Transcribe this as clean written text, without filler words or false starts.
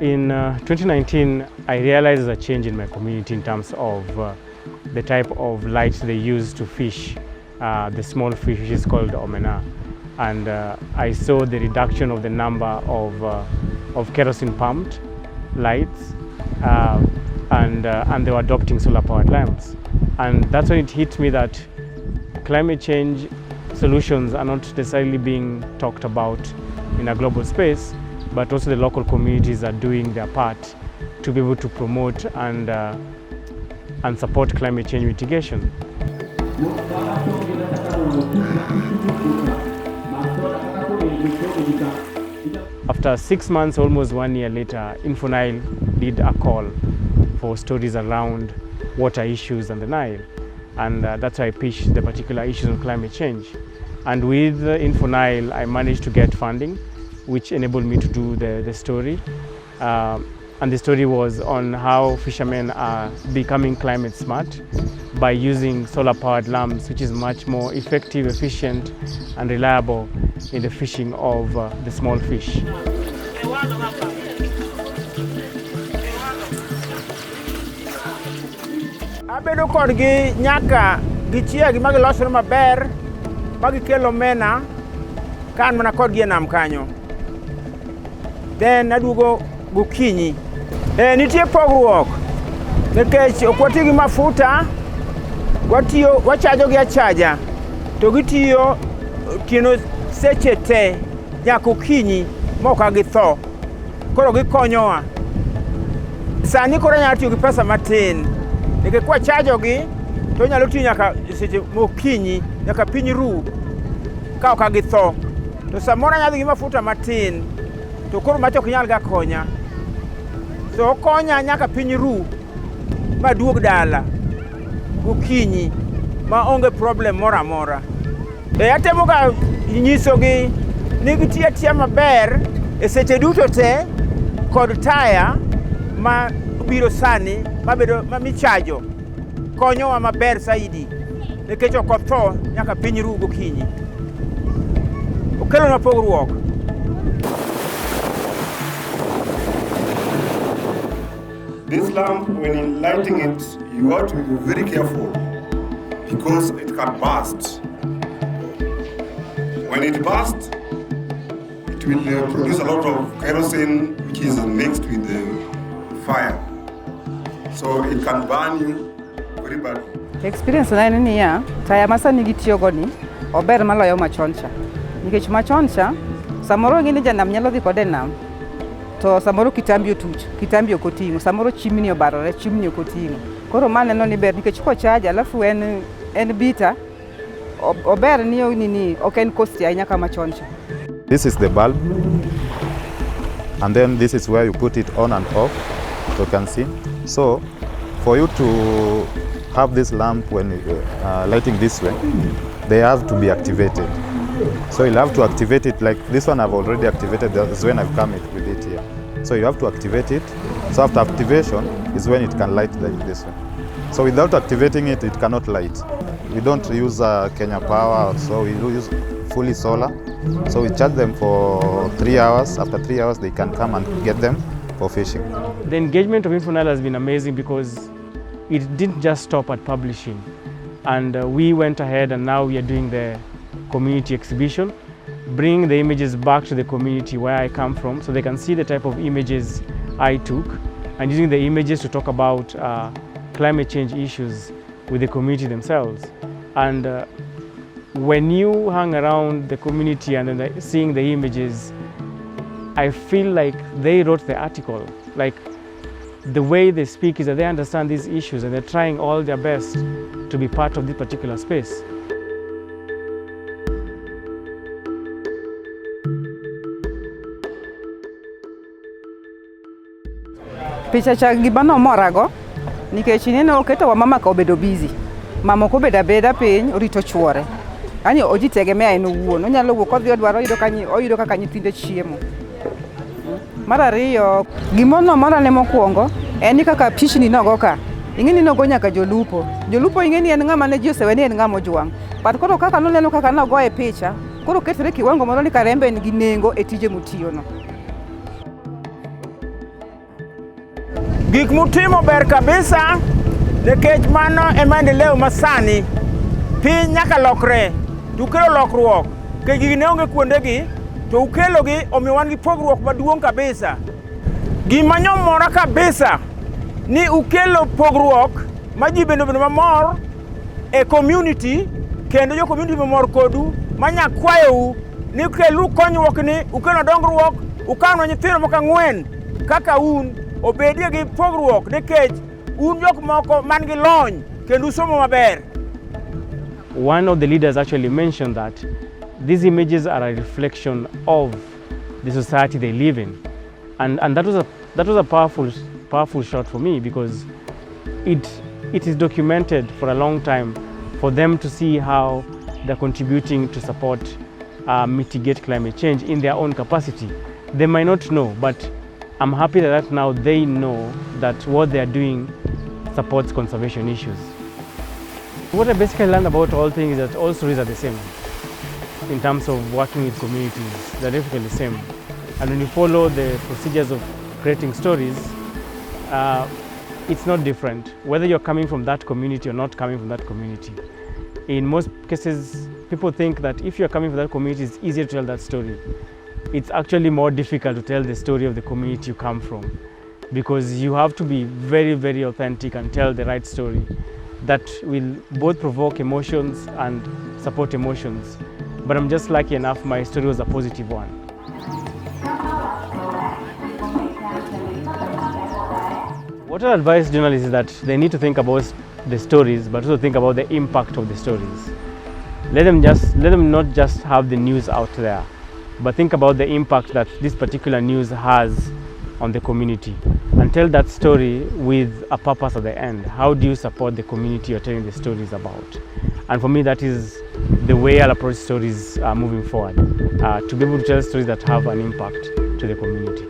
In 2019, I realized a change in my community in terms of the type of lights they use to fish the small fish, which is called omena. And I saw the reduction of the number of kerosene pumped lights, and they were adopting solar powered lamps. And that's when it hit me that climate change solutions are not necessarily being talked about in a global space, but also the local communities are doing their part to be able to promote and support climate change mitigation. After 6 months, almost 1 year later, InfoNile did a call for stories around water issues on the Nile. And that's why I pitched the particular issues on climate change. And with InfoNile, I managed to get funding, which enabled me to do the story. And the story was on how fishermen are becoming climate smart by using solar-powered lamps, which is much more effective, efficient, and reliable in the fishing of the small fish. Abedo kodgi nyaka gichiegi ma gilosore maber ma gikelo omena kan mana kodgi e nam kanyo. Then aduogo gokinyi. Nitie pogruok nikech ok wati gi mafuta, wachajo gi achaja to gitiyo tieno seche te nyaka okinyi moka githo. Koro gikonyowa. Sani koro nyalo tiyo gi pesa matin. Nikech kwa chajo gi to nyalo tiyo nyaka seche mokinyi nyaka piny ru ka ok githo. To samoro nyalo gi mafuta matin to koro mach ok nyal ga konya. So konya nyaka piny ru ma duog dala gokinyi ma onge problem moro amora. Atemo ga nyisogi ni gitiyo atiya maber e seche duto te kod taya ma biro sani ma michajo konyowa maber saidi nikech ok otho nyaka piny ru gokinyi. Okelonwa pogruok. This lamp, when lighting it, you have to be very careful because it can burst. When it bursts, it will produce a lot of kerosene which is mixed with the fire. So it can burn you very badly. Experience na ni ya taya masani gitiyogo ni ober maloyo machoncha. Nikech machoncha samoro ngini janam nyalo dhi kode nam. To samoro kitambi otuch, kitambi okotingo, samoro chimni obarore, chimni okotingo. Koro maneno ni ber nikech ko charge alafu en bita ober ni nini ok en cost ahinya kama choncha. This is the bulb, and then this is where you put it on and off, so you can see. So for you to have this lamp when lighting this way, they have to be activated. So you'll have to activate it like this one. I've already activated. That's when I've come with it here. So you have to activate it. So after activation is when it can light like this one. So without activating it, it cannot light. We don't use Kenya power, so we use fully solar. So we charge them for 3 hours. After 3 hours, they can come and get them for fishing. The engagement of InfoNile has been amazing because it didn't just stop at publishing. And we went ahead and now we are doing the community exhibition, bringing the images back to the community where I come from so they can see the type of images I took, and using the images to talk about climate change issues with the community themselves. And when you hang around the community and then seeing the images, I feel like they wrote the article. Like the way they speak is that they understand these issues and they're trying all their best to be part of this particular space. Picha cha gibano morago nikech ineno oketo wa mama ka obedo busy. Mama ko beda piny orito chuore. Ani ojitegemea en owuon. Onyalo wuok odhi odwaro oyudo kaka nyithinde chiemo. Mar ariyo, gimono morane mokwongo en ni kaka pichni nogo ka. Ing'eni nogo nyaka jolupo. Jolupo ing'eni en ng'ama ne ji osewe ni en ng'ama ojwang'. But koro kaka noneno kaka nogo e picha, koro ketore kiwango moro ni karembe en gi nengo e tije motiyono. Gik mutimo ber kabisa nikech mano e maendeleo masani. Piny nyaka lokre, tukelo lokruok, ke gigi ne onge kuondegi, to ukelogi omiyo wan gi pogruok maduong' kabisa. Gima nyomora kabisa ni ukelo pogruok ma ji bende mamor e community, kendo jo community mamor kodu manya kwayou ni ukelu konyruok ni ukelo dongruok, ukano nyithindo moko 4 kaka un obedie gi pogruok nikech un jok moko man gi lony kendo usomo maber. One of the leaders actually mentioned that these images are a reflection of the society they live in, and that was a powerful shot for me, because it is documented for a long time for them to see how they're contributing to support mitigate climate change in their own capacity. They might not know, but I'm happy that now they know that what they are doing supports conservation issues. What I basically learned about all things is that all stories are the same. In terms of working with communities, they're definitely the same. And when you follow the procedures of creating stories, it's not different, whether you're coming from that community or not coming from that community. In most cases, people think that if you're coming from that community, it's easier to tell that story. It's actually more difficult to tell the story of the community you come from, because you have to be very, very authentic and tell the right story that will both provoke emotions and support emotions. But I'm just lucky enough, my story was a positive one. What I advise journalists is that they need to think about the stories, but also think about the impact of the stories. Let them not just have the news out there, but think about the impact that this particular news has on the community, and tell that story with a purpose at the end. How do you support the community you're telling the stories about? And for me, that is the way I'll approach stories moving forward, to be able to tell stories that have an impact to the community.